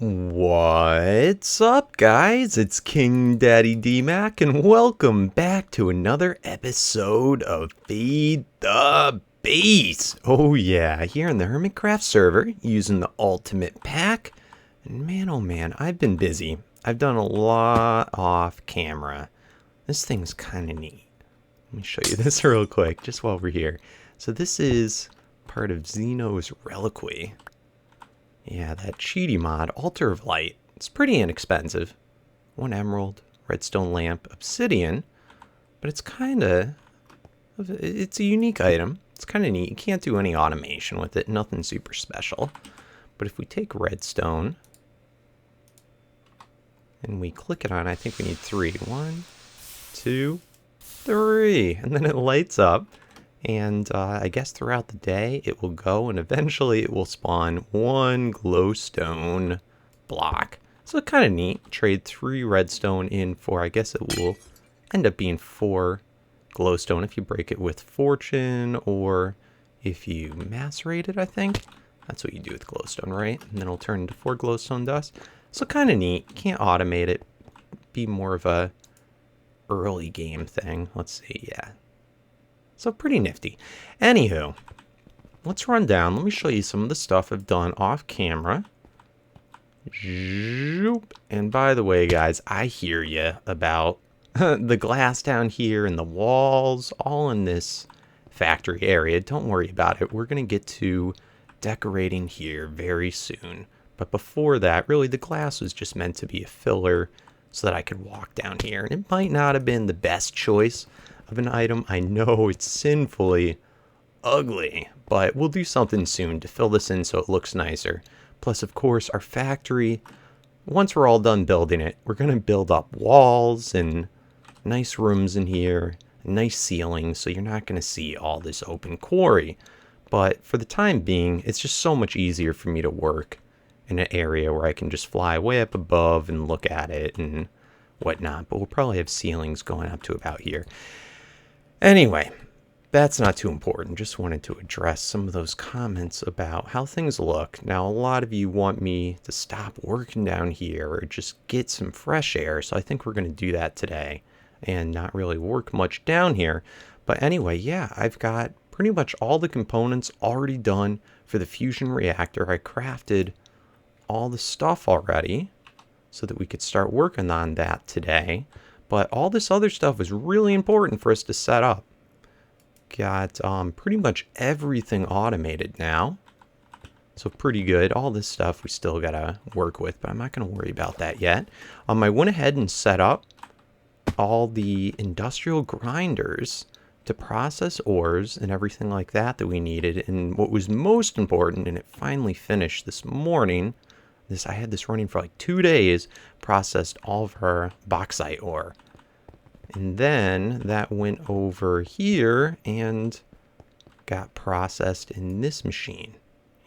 What's up, guys? It's KingDaddyDMAC, and welcome back to another episode of Feed the Beast. Oh yeah, here in the Hermitcraft server, using the ultimate pack. And man, oh man, I've been busy. I've done a lot off camera. This thing's kind of neat. Let me show you this real quick, just while we're here. So this is part of Xeno's Reliquary. Yeah, that cheaty mod, Altar of Light. It's pretty inexpensive. 1 emerald, redstone lamp, obsidian. But it's it's a unique item. It's kind of neat. You can't do any automation with it. Nothing super special. But if we take redstone and we click it on, I think we need 3. 1, 2, 3. And then it lights up. And I guess throughout the day it will go, and eventually it will spawn 1 glowstone block. So kind of neat. Trade 3 redstone in for, I guess it will end up being 4 glowstone if you break it with fortune, or if you macerate it, I think. That's what you do with glowstone, right? And then it'll turn into 4 glowstone dust. So kind of neat. Can't automate it. Be more of a early game thing. Let's see, yeah. So pretty nifty. Anywho, let's run down. Let me show you some of the stuff I've done off camera. And by the way, guys, I hear you about the glass down here and the walls, all in this factory area. Don't worry about it. We're going to get to decorating here very soon. But before that, really, the glass was just meant to be a filler so that I could walk down here. And it might not have been the best choice of an item. I know it's sinfully ugly, but we'll do something soon to fill this in so it looks nicer. Plus, of course, our factory, once we're all done building it, we're going to build up walls and nice rooms in here, nice ceilings, so you're not going to see all this open quarry. But for the time being, it's just so much easier for me to work in an area where I can just fly way up above and look at it and whatnot. But we'll probably have ceilings going up to about here. Anyway, that's not too important. Just wanted to address some of those comments about how things look. Now, a lot of you want me to stop working down here or just get some fresh air. So I think we're going to do that today and not really work much down here. But anyway, yeah, I've got pretty much all the components already done for the Fusion Reactor. I crafted all the stuff already so that we could start working on that today. But all this other stuff was really important for us to set up. Got pretty much everything automated now. So pretty good. All this stuff we still got to work with, but I'm not going to worry about that yet. I went ahead and set up all the industrial grinders to process ores and everything like that that we needed. And what was most important, and it finally finished this morning, I had this running for like 2 days, processed all of her bauxite ore. And then that went over here and got processed in this machine.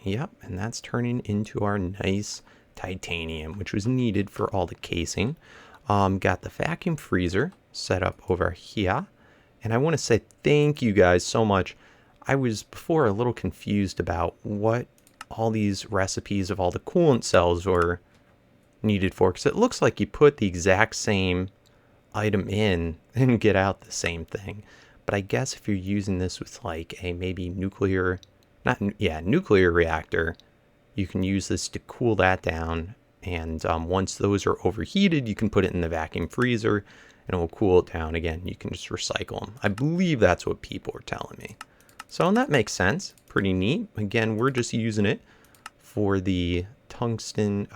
Yep, and that's turning into our nice titanium, which was needed for all the casing. Got the vacuum freezer set up over here. And I want to say thank you guys so much. I was before a little confused about what all these recipes of all the coolant cells were needed for, because it looks like you put the exact same item in and get out the same thing. But I guess if you're using this with like a maybe nuclear reactor, you can use this to cool that down. And once those are overheated, you can put it in the vacuum freezer and it will cool it down again. You can just recycle them. I believe that's what people are telling me. So, and that makes sense. Pretty neat. Again, we're just using it for the tungsten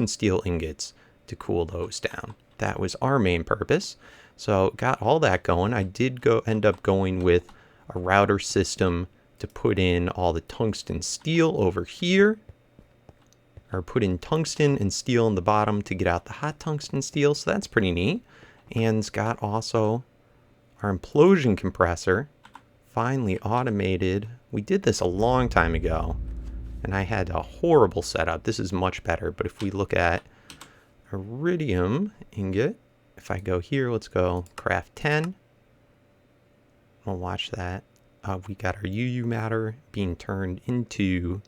steel ingots to cool those down. That was our main purpose. So got all that going. I did end up going with a router system to put in all the tungsten steel over here, or put in tungsten and steel in the bottom to get out the hot tungsten steel. So that's pretty neat. And it's got also our implosion compressor finally automated. We did this a long time ago and I had a horrible setup. This is much better. But if we look at iridium ingot, if I go here, let's go craft 10. We'll watch that. We got our UU matter being turned into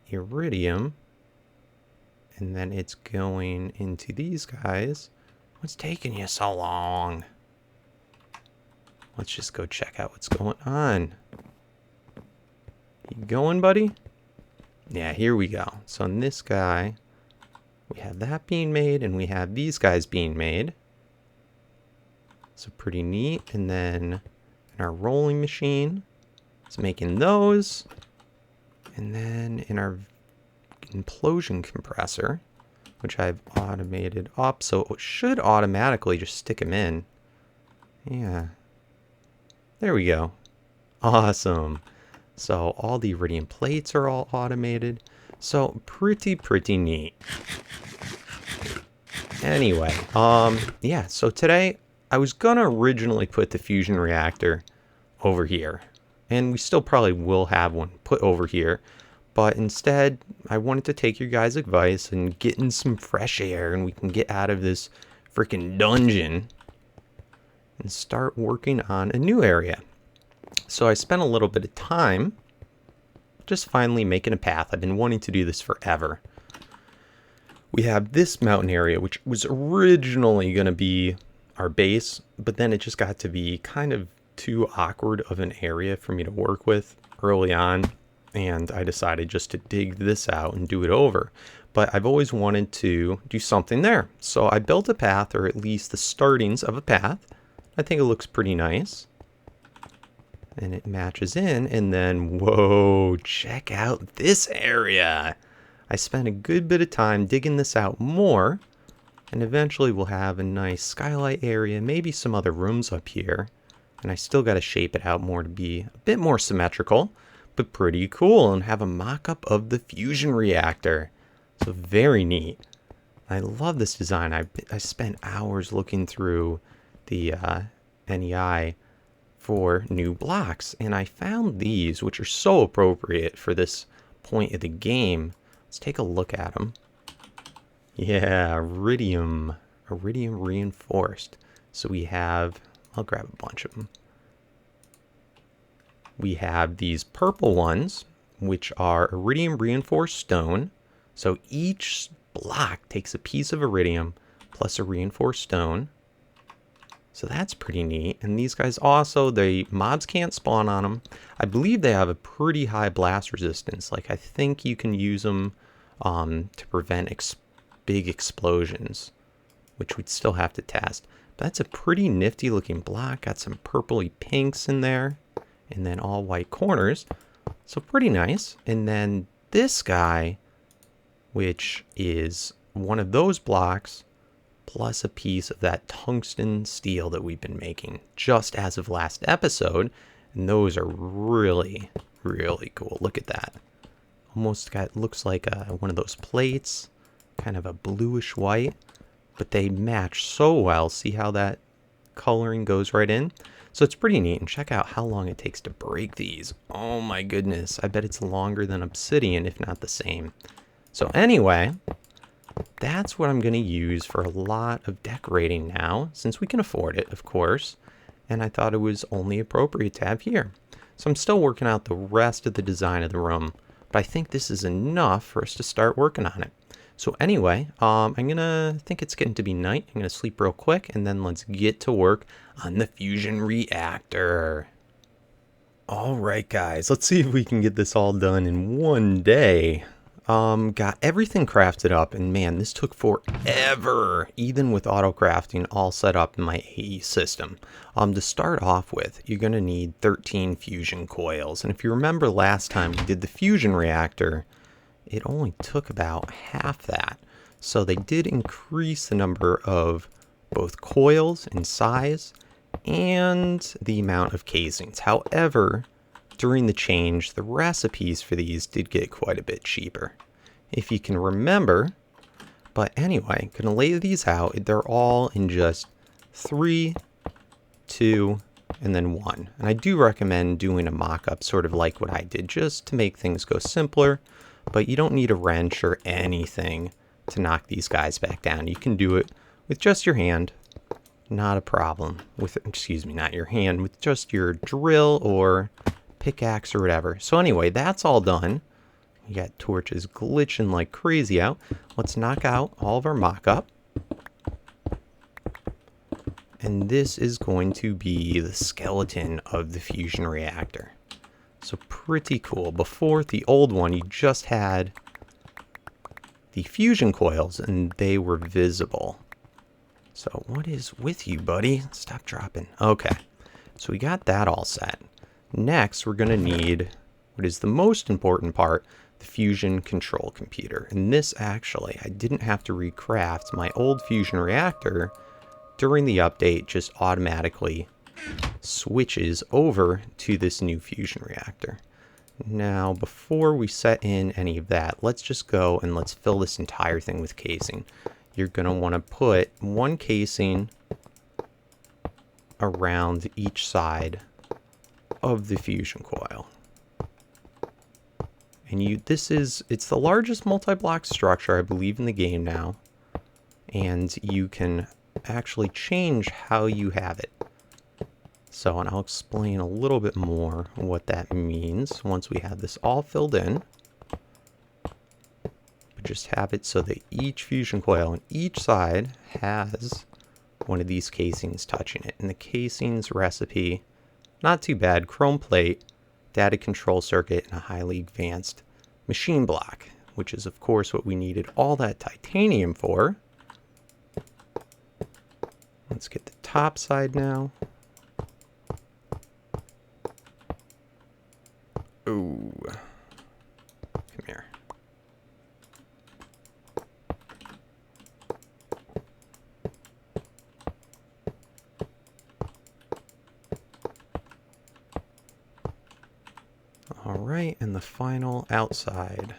iridium. And then it's going into these guys. What's taking you so long? Let's just go check out what's going on. You going, buddy? Yeah, here we go. So in this guy, we have that being made, and we have these guys being made. So pretty neat. And then in our rolling machine, it's making those. And then in our implosion compressor, which I've automated up, so it should automatically just stick them in. Yeah. There we go. Awesome. So all the iridium plates are all automated. So pretty neat. Anyway, yeah, so today I was gonna originally put the fusion reactor over here. And we still probably will have one put over here. But instead, I wanted to take your guys' advice and get in some fresh air, and we can get out of this freaking dungeon and start working on a new area. So I spent a little bit of time just finally making a path. I've been wanting to do this forever. We have this mountain area, which was originally going to be our base, but then it just got to be kind of too awkward of an area for me to work with early on. And I decided just to dig this out and do it over. But I've always wanted to do something there. So I built a path, or at least the startings of a path. I think it looks pretty nice. And it matches in. And then, whoa, check out this area. I spent a good bit of time digging this out more. And eventually we'll have a nice skylight area, maybe some other rooms up here. And I still got to shape it out more to be a bit more symmetrical. But pretty cool, and have a mock-up of the fusion reactor. So very neat. I love this design. I spent hours looking through the NEI for new blocks, and I found these, which are so appropriate for this point of the game. Let's take a look at them. Yeah, iridium reinforced. So we have, I'll grab a bunch of them. We have these purple ones, which are iridium reinforced stone. So each block takes a piece of iridium plus a reinforced stone. So that's pretty neat. And these guys also, the mobs can't spawn on them. I believe they have a pretty high blast resistance. Like, I think you can use them to prevent big explosions, which we'd still have to test. But that's a pretty nifty looking block. Got some purpley pinks in there. And then all white corners. So pretty nice. And then this guy, which is one of those blocks, plus a piece of that tungsten steel that we've been making just as of last episode. And those are really cool. Look at that. Almost looks like one of those plates. Kind of a bluish white. But they match so well. See how that coloring goes right in? So it's pretty neat, and check out how long it takes to break these. Oh my goodness, I bet it's longer than obsidian, if not the same. So anyway, that's what I'm going to use for a lot of decorating now, since we can afford it, of course. And I thought it was only appropriate to have here. So I'm still working out the rest of the design of the room, but I think this is enough for us to start working on it. So anyway, I think it's getting to be night. I'm going to sleep real quick, and then let's get to work on the fusion reactor. All right, guys, let's see if we can get this all done in one day. Got everything crafted up, and man, this took forever, even with auto crafting all set up in my AE system. To start off with, you're going to need 13 fusion coils. And if you remember last time we did the fusion reactor, it only took about half that. So they did increase the number of both coils in size and the amount of casings. However, during the change, the recipes for these did get quite a bit cheaper, if you can remember. But anyway, gonna lay these out. They're all in just 3, 2, and then 1. And I do recommend doing a mock-up sort of like what I did, just to make things go simpler. But you don't need a wrench or anything to knock these guys back down. You can do it with just your hand. Not a problem. Not your hand. With just your drill or pickaxe or whatever. So anyway, that's all done. You got torches glitching like crazy out. Let's knock out all of our mock-up. And this is going to be the skeleton of the fusion reactor. So pretty cool. Before, the old one, you just had the fusion coils and they were visible. So what is with you, buddy? Stop dropping. Okay. So we got that all set. Next, we're going to need what is the most important part, the fusion control computer. And this actually, I didn't have to recraft. My old fusion reactor during the update just automatically switches over to this new fusion reactor. Now, before we set in any of that, let's just go and let's fill this entire thing with casing. You're going to want to put one casing around each side of the fusion coil. And it's the largest multi-block structure, I believe, in the game now. And you can actually change how you have it. So, and I'll explain a little bit more what that means once we have this all filled in. But just have it so that each fusion coil on each side has one of these casings touching it. And the casings recipe, not too bad: chrome plate, data control circuit, and a highly advanced machine block, which is of course what we needed all that titanium for. Let's get the top side now. Ooh. Come here. All right, and the final outside.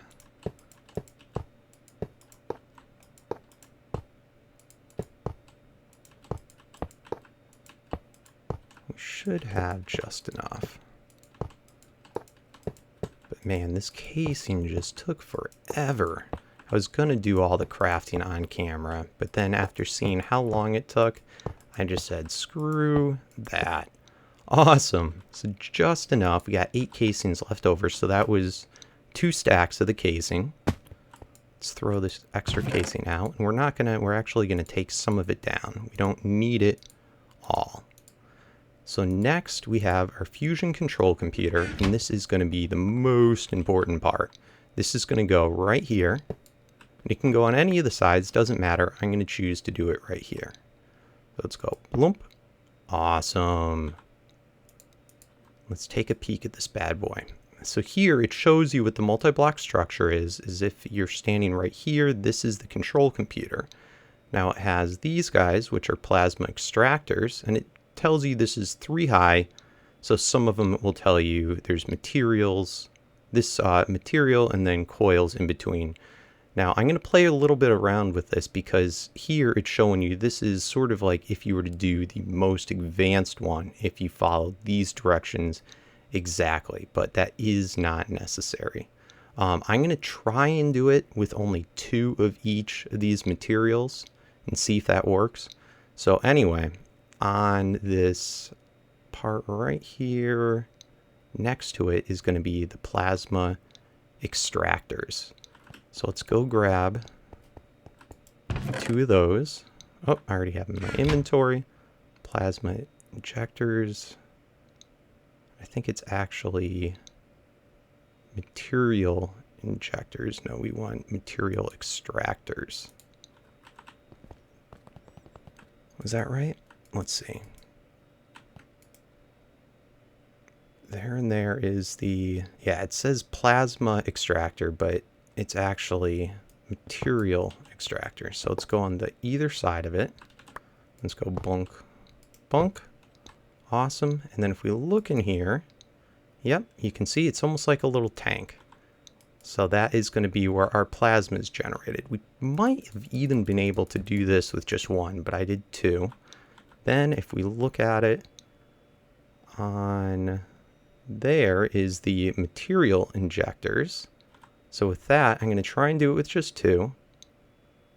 We should have just enough. Man, this casing just took forever. I was going to do all the crafting on camera, but then after seeing how long it took, I just said, screw that. Awesome. So just enough. We got 8 casings left over, so that was 2 stacks of the casing. Let's throw this extra casing out. And we're actually going to take some of it down. We don't need it all. So next we have our fusion control computer, and this is going to be the most important part. This is going to go right here. It can go on any of the sides, doesn't matter. I'm going to choose to do it right here. So let's go bloomp. Awesome. Let's take a peek at this bad boy. So here it shows you what the multi-block structure is if you're standing right here. This is the control computer. Now it has these guys, which are plasma extractors, and it tells you this is 3 high, so some of them will tell you there's materials, this material, and then coils in between. Now I'm going to play a little bit around with this because here it's showing you this is sort of like if you were to do the most advanced one, if you follow these directions exactly, but that is not necessary. I'm going to try and do it with only 2 of each of these materials and see if that works. So anyway, on this part right here, next to it is going to be the plasma extractors. So let's go grab 2 of those. Oh, I already have them in my inventory. Plasma injectors. I think it's actually material injectors. No, we want material extractors. Was that right? Let's see. There and there is the, yeah, it says plasma extractor, but it's actually material extractor. So let's go on the either side of it. Let's go bunk, bunk. Awesome. And then if we look in here, yep, you can see it's almost like a little tank. So that is going to be where our plasma is generated. We might have even been able to do this with just 1, but I did 2. Then if we look at it, on there is the material injectors. So with that, I'm going to try and do it with just 2.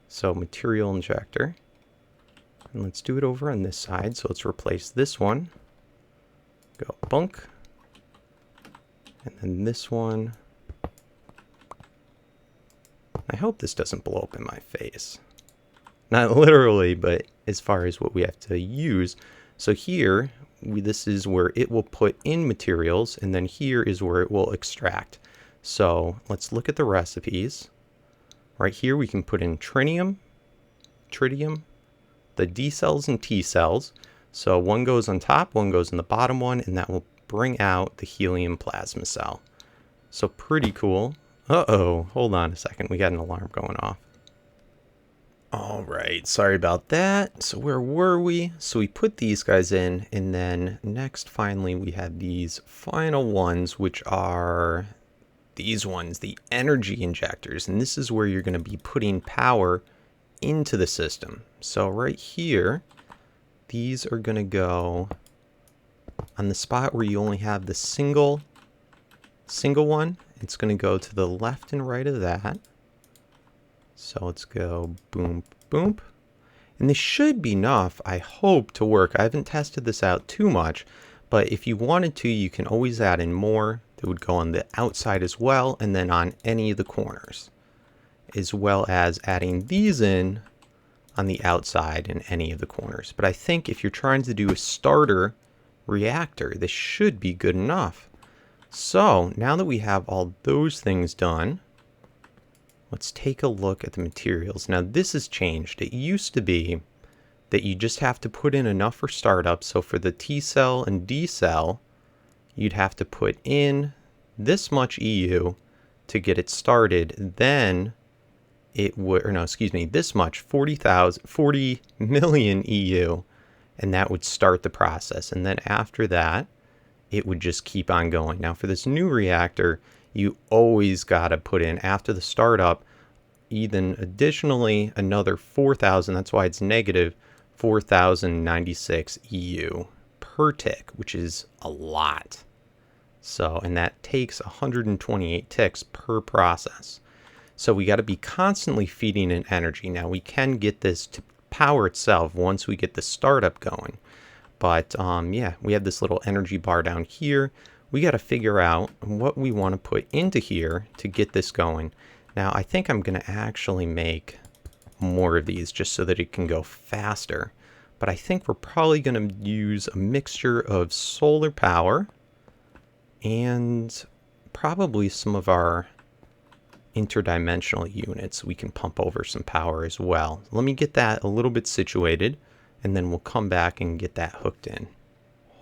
So material injector. And let's do it over on this side. So let's replace this one. Go bunk. And then this one. I hope this doesn't blow up in my face. Not literally, but as far as what we have to use. So here, this is where it will put in materials, and then here is where it will extract. So let's look at the recipes. Right here we can put in tritium, the D cells and T cells. So one goes on top, one goes in the bottom one, and that will bring out the helium plasma cell. So pretty cool. Uh-oh, hold on a second. We got an alarm going off. All right, sorry about that. So where were we? So we put these guys in, and then next, finally, we have these final ones, which are these ones, the energy injectors. And this is where you're going to be putting power into the system. So right here, these are going to go on the spot where you only have the single one. It's going to go to the left and right of that. So let's go boom, boom. And this should be enough, I hope, to work. I haven't tested this out too much, but if you wanted to, you can always add in more that would go on the outside as well, and then on any of the corners, as well as adding these in on the outside and any of the corners. But I think if you're trying to do a starter reactor, this should be good enough. So now that we have all those things done, let's take a look at the materials. Now this has changed. It used to be that you just have to put in enough for startup. So for the T cell and D cell, you'd have to put in this much EU to get it started. Then it would, or no, excuse me, this much, 40 million EU, and that would start the process. And then after that, it would just keep on going. Now for this new reactor, you always got to put in, after the startup, even additionally another 4,000, that's why it's negative 4,096 EU per tick, which is a lot. So, and that takes 128 ticks per process. So we got to be constantly feeding in energy. Now we can get this to power itself once we get the startup going. But yeah, we have this little energy bar down here. We got to figure out what we want to put into here to get this going. Now, I think I'm going to actually make more of these just so that it can go faster. But I think we're probably going to use a mixture of solar power and probably some of our interdimensional units. We can pump over some power as well. Let me get that a little bit situated, and then we'll come back and get that hooked in.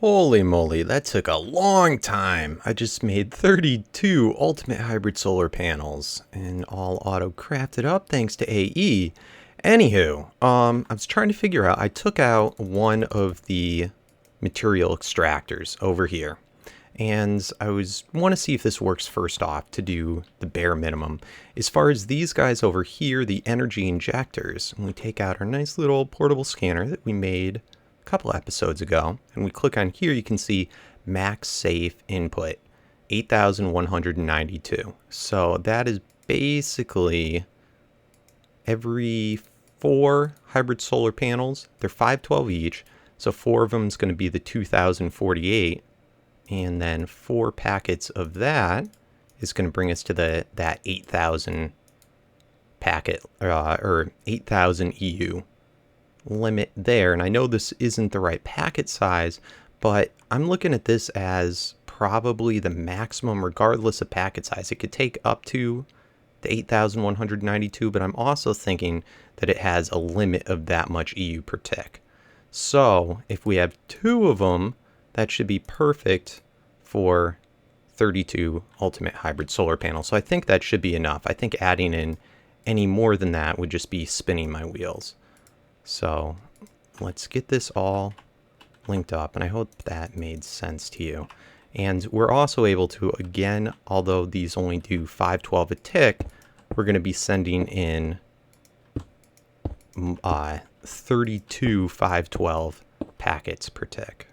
Holy moly, that took a long time. I just made 32 ultimate hybrid solar panels and all auto crafted up thanks to AE. Anywho, I was trying to figure out, I took out one of the material extractors over here, and I want to see if this works first off to do the bare minimum. As far as these guys over here, the energy injectors, when we take out our nice little portable scanner that we made couple episodes ago, and we click on here, you can see max safe input 8,192. So that is basically every 4 hybrid solar panels. They're 512 each, so 4 of them is going to be the 2,048, and then 4 packets of that is going to bring us to that 8,000 packet or 8,000 EU limit there. And I know this isn't the right packet size, but I'm looking at this as probably the maximum regardless of packet size. It could take up to the 8,192, but I'm also thinking that it has a limit of that much EU per tick. So if we have 2 of them, that should be perfect for 32 ultimate hybrid solar panels. So I think that should be enough. I think adding in any more than that would just be spinning my wheels. So let's get this all linked up, and I hope that made sense to you. And we're also able to, again, although these only do 512 a tick, we're going to be sending in 32 512 packets per tick.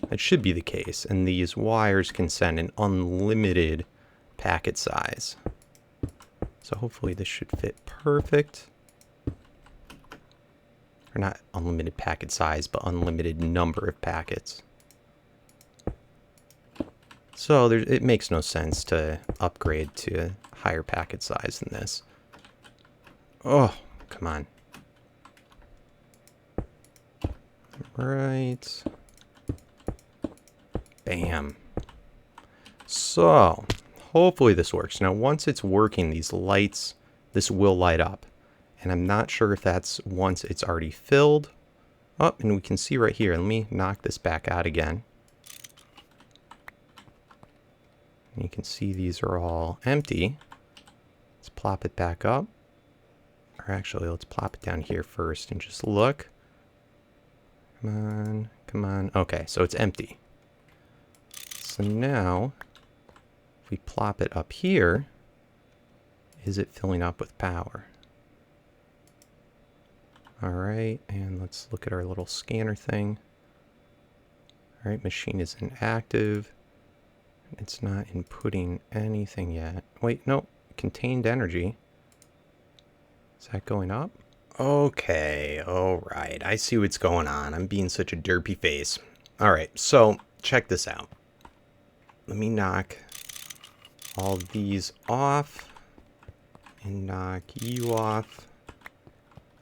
That should be the case, and these wires can send an unlimited packet size. So hopefully this should fit perfect. Or not unlimited packet size, but unlimited number of packets. So it makes no sense to upgrade to a higher packet size than this. Oh, come on. Right. Bam. So, hopefully this works. Now, once it's working, these lights, this will light up. And I'm not sure if that's once it's already filled. Oh, and we can see right here. Let me knock this back out again. And you can see these are all empty. Let's plop it back up. Or actually, let's plop it down here first and just look. Come on, come on. Okay, so it's empty. So now, if we plop it up here, is it filling up with power? All right, and let's look at our little scanner thing. All right, machine is inactive. It's not inputting anything yet. Wait, no, contained energy. Is that going up? Okay, all right. I see what's going on. I'm being such a derpy face. All right, so check this out. Let me knock all these off and knock you off.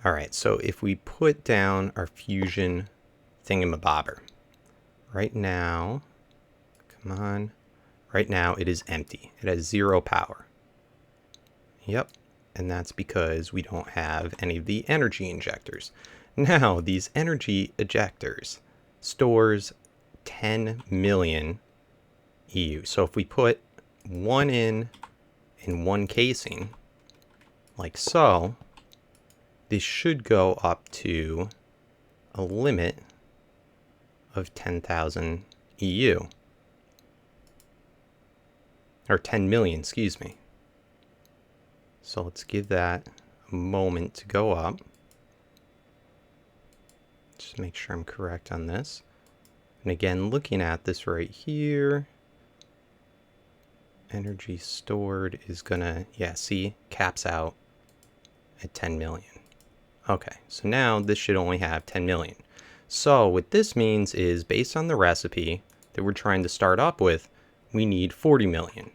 All right, so if we put down our fusion thingamabobber, right now, come on. Right now, it is empty. It has 0 power. Yep, and that's because we don't have any of the energy injectors. Now, these energy ejectors stores 10 million EU. So if we put one in one casing, like so, this should go up to a limit of 10,000 EU. Or 10 million, excuse me. So let's give that a moment to go up. Just make sure I'm correct on this. And again, looking at this right here, energy stored is gonna, yeah, see, caps out at 10 million. Okay, so now this should only have 10 million. So what this means is, based on the recipe that we're trying to start up with, we need 40 million.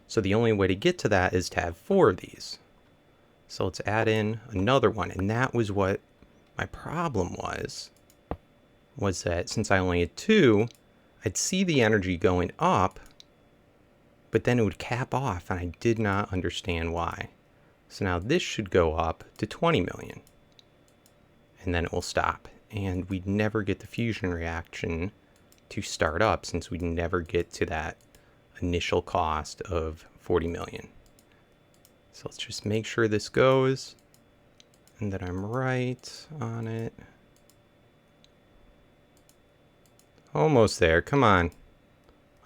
So the only way to get to that is to have 4 of these. So let's add in another one. And that was what my problem was that since I only had 2, I'd see the energy going up, but then it would cap off, and I did not understand why. So now this should go up to 20 million. And then it will stop. And we'd never get the fusion reaction to start up, since we'd never get to that initial cost of 40 million. So let's just make sure this goes and that I'm right on it. Almost there, come on.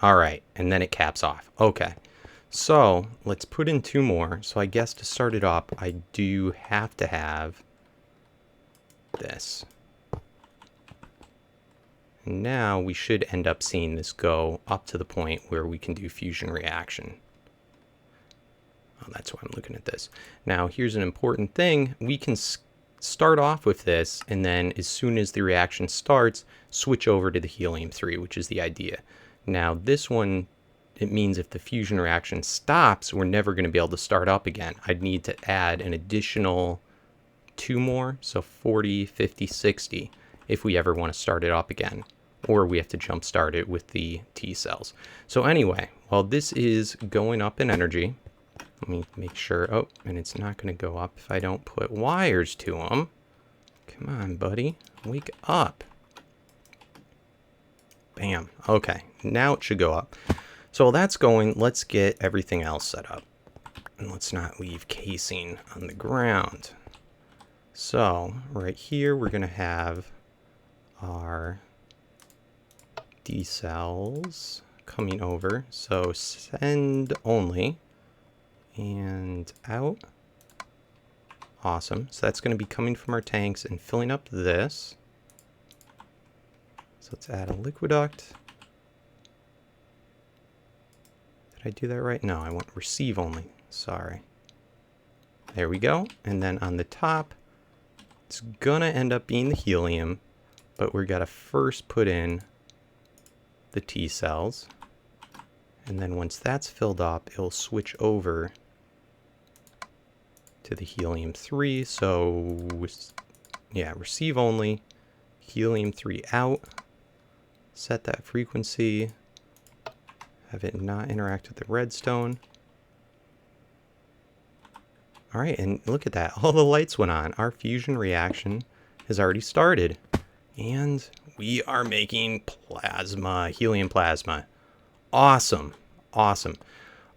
All right, and then it caps off. Okay, so let's put in 2 more. So I guess to start it up, I do have to have this. And now we should end up seeing this go up to the point where we can do fusion reaction. Oh, that's why I'm looking at this. Now, here's an important thing. We can start off with this, and then as soon as the reaction starts, switch over to the helium-3, which is the idea. Now, this one, it means if the fusion reaction stops, we're never going to be able to start up again. I'd need to add an additional 2 more, so 40, 50, 60, if we ever want to start it up again, or we have to jump start it with the T cells. So anyway, while this is going up in energy, let me make sure, oh, and it's not going to go up if I don't put wires to them. Come on, buddy, wake up. Bam, okay, now it should go up. So while that's going, let's get everything else set up. And let's not leave casing on the ground. So right here, we're going to have our D cells coming over. So send only and out. Awesome. So that's going to be coming from our tanks and filling up this. So let's add a liquiduct. Did I do that right? No, I want receive only. Sorry. There we go. And then on the top, it's gonna end up being the helium, but we're gotta first put in the T cells. And then once that's filled up, it'll switch over to the helium-3. So, yeah, receive only, helium-3 out, set that frequency, have it not interact with the redstone. All right, and look at that. All the lights went on. Our fusion reaction has already started. And we are making plasma, helium plasma. Awesome. Awesome.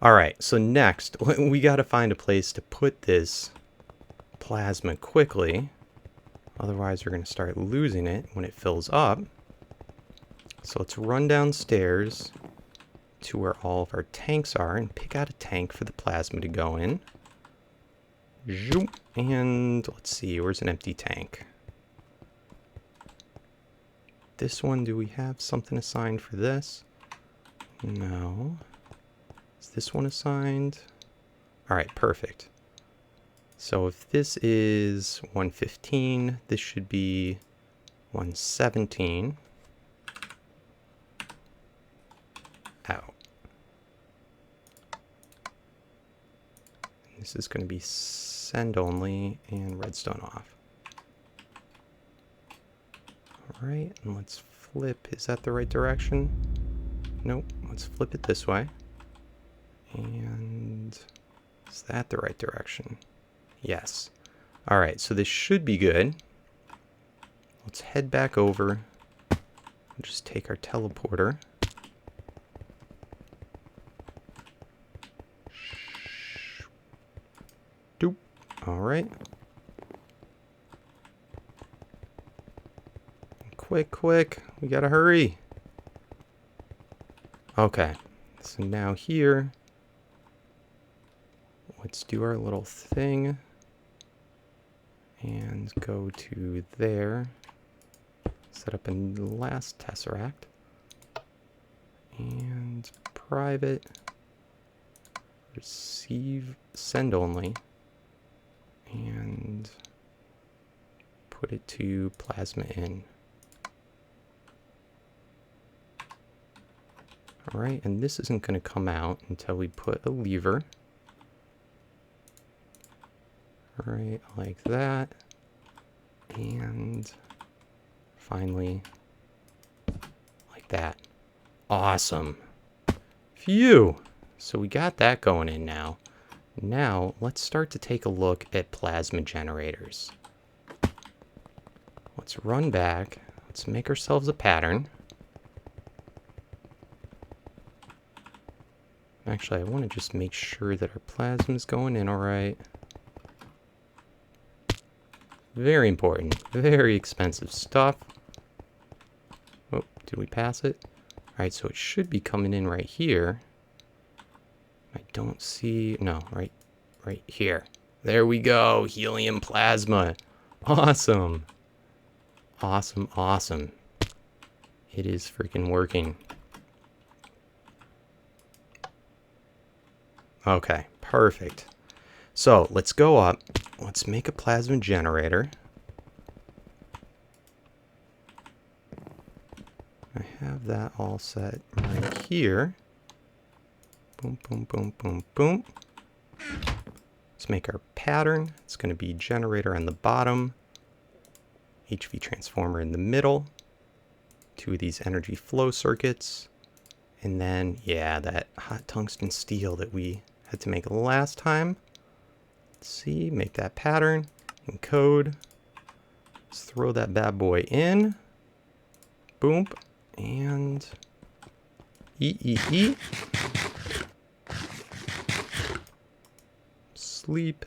All right, so next, we got to find a place to put this plasma quickly. Otherwise, we're going to start losing it when it fills up. So let's run downstairs to where all of our tanks are and pick out a tank for the plasma to go in. And let's see, where's an empty tank? This one, do we have something assigned for this? No. Is this one assigned? All right, perfect. So if this is 115, this should be 117. Out. This is going to be send only and redstone off. All right, and let's flip. Is that the right direction? Nope. Let's flip it this way. And is that the right direction? Yes. All right, so this should be good. Let's head back over. Just take our teleporter. Doop. All right. Quick, quick. We gotta hurry. Okay. So now here, let's do our little thing and go to there. Set up a last tesseract and private receive send only and put it to plasma in. All right, and this isn't going to come out until we put a lever. All right, like that. And finally, like that. Awesome. Phew. So we got that going in now. Now, let's start to take a look at plasma generators. Let's run back. Let's make ourselves a pattern. Actually, I want to just make sure that our plasma is going in all right. Very important. Very expensive stuff. Oh, did we pass it? All right, so it should be coming in right here. I don't see... No, right here. There we go. Helium plasma. Awesome. Awesome, awesome. It is freaking working. Okay, perfect. So let's go up. Let's make a plasma generator. I have that all set right here. Boom, boom, boom, boom, boom. Let's make our pattern. It's going to be generator on the bottom, HV transformer in the middle, two of these energy flow circuits, and then, yeah, that hot tungsten steel that we had to make last time. Let's see, make that pattern, encode. Let's throw that bad boy in. Boom, and E. Sleep.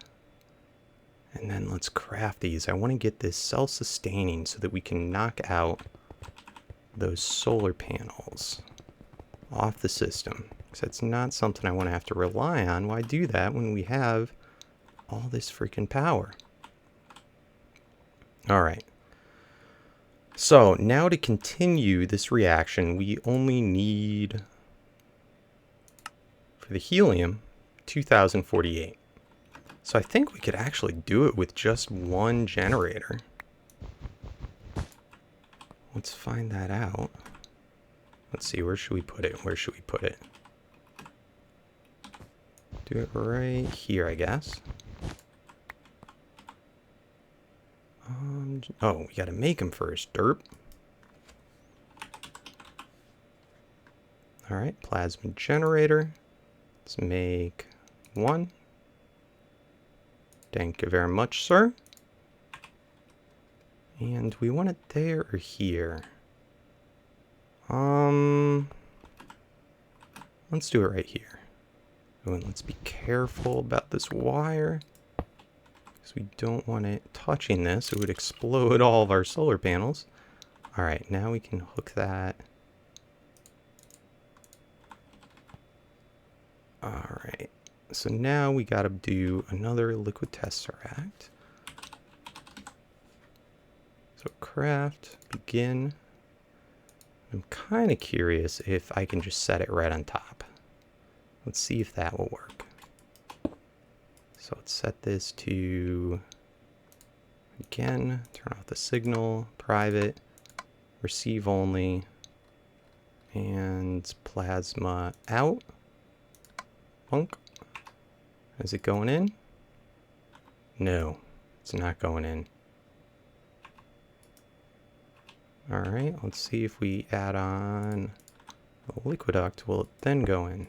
And then let's craft these. I want to get this self-sustaining so that we can knock out those solar panels off the system. Because that's not something I want to have to rely on. Why do that when we have all this freaking power? All right. So now to continue this reaction, we only need, for the helium, 2048. So I think we could actually do it with just one generator. Let's find that out. Let's see, where should we put it? Where should we put it? Do it right here, I guess. Oh, we gotta make them first. Derp. Alright, plasma generator. Let's make one. Thank you very much, sir. And we want it there or here? Let's do it right here. Oh, and let's be careful about this wire, because we don't want it touching this. It would explode all of our solar panels. Alright, now we can hook that. Alright, so now we gotta do another liquid tesseract. So craft, begin. I'm kind of curious if I can just set it right on top. Let's see if that will work. So let's set this to, again, turn off the signal, private, receive only, and plasma out. Punk. Is it going in? No, it's not going in. Alright, let's see if we add on a liquid duct, will it then go in?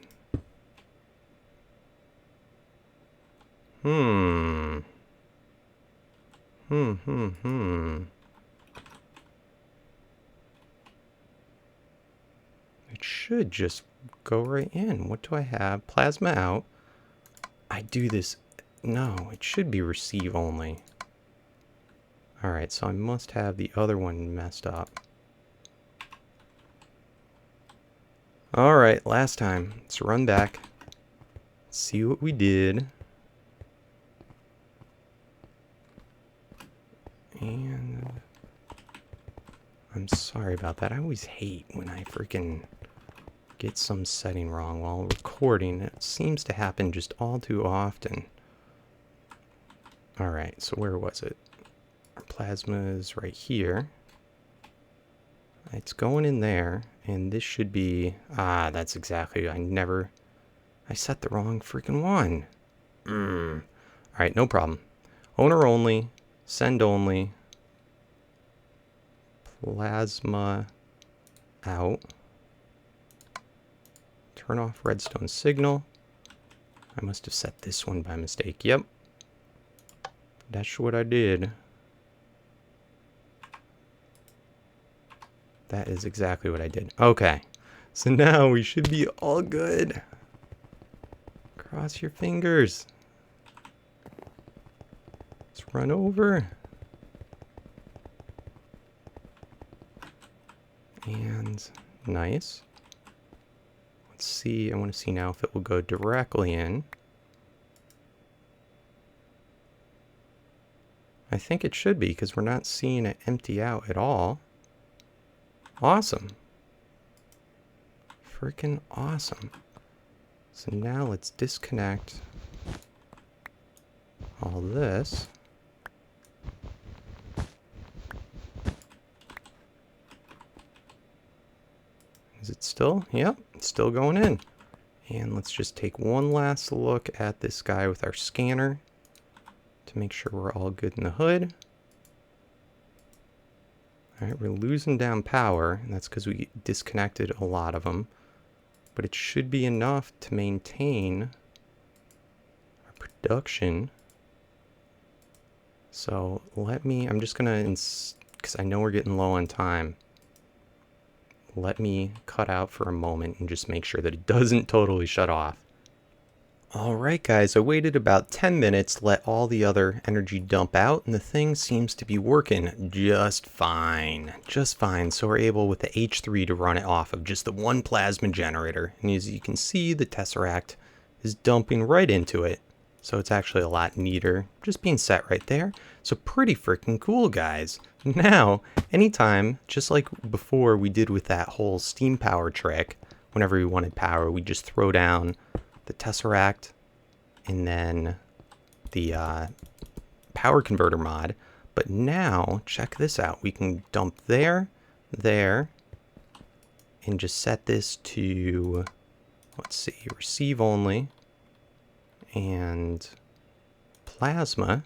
It should just go right in. What do I have? Plasma out. I do this. No, it should be receive only. Alright, so I must have the other one messed up. Alright, last time. Let's run back. See what we did. And I'm sorry about that. I always hate when I freaking get some setting wrong while recording. It seems to happen just all too often. Alright, so where was it? Our plasma is right here. It's going in there, and this should be... Ah, that's exactly... I set the wrong freaking one. Alright, no problem. Owner only, send only, plasma out, turn off redstone signal. I must have set this one by mistake. Yep. That's what I did. That is exactly what I did. Okay. So now we should be all good. Cross your fingers. Let's run over. And nice. Let's see. I want to see now if it will go directly in. I think it should be, because we're not seeing it empty out at all. Awesome. Freaking awesome. So now let's disconnect all this. Is it still? Yep, it's still going in. And let's just take one last look at this guy with our scanner to make sure we're all good in the hood. Alright, we're losing down power, and that's because we disconnected a lot of them. But it should be enough to maintain our production. So I'm just gonna, because I know we're getting low on time, let me cut out for a moment and just make sure that it doesn't totally shut off. Alright guys, I waited about 10 minutes, let all the other energy dump out, and the thing seems to be working just fine. Just fine, so we're able with the H3 to run it off of just the one plasma generator. And as you can see, the Tesseract is dumping right into it. So it's actually a lot neater, just being set right there. So pretty freaking cool, guys. Now, anytime, just like before we did with that whole steam power trick, whenever we wanted power, we just throw down the Tesseract and then the power converter mod. But now check this out, we can dump there, and just set this to, let's see, receive only, and plasma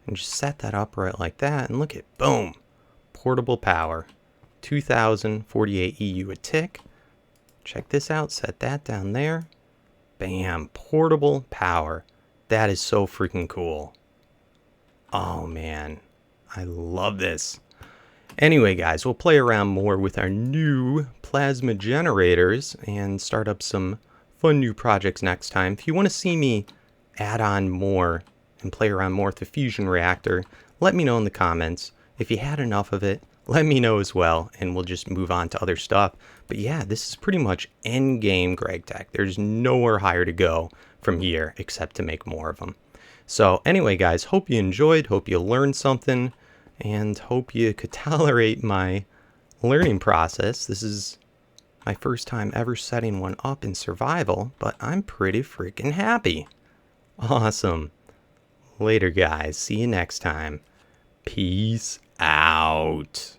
and just set that up right like that. And look at, boom, portable power, 2048 EU a tick. Check this out, set that down there. Bam, portable power. That is so freaking cool. Oh man, I love this. Anyway, guys, we'll play around more with our new plasma generators and start up some fun new projects next time. If you want to see me add on more and play around more with the Fusion Reactor, let me know in the comments. If you had enough of it, let me know as well, and we'll just move on to other stuff. But yeah, this is pretty much endgame GregTech. There's nowhere higher to go from here except to make more of them. So anyway, guys, hope you enjoyed, hope you learned something, and hope you could tolerate my learning process. This is my first time ever setting one up in survival, but I'm pretty freaking happy. Awesome. Later, guys. See you next time. Peace out.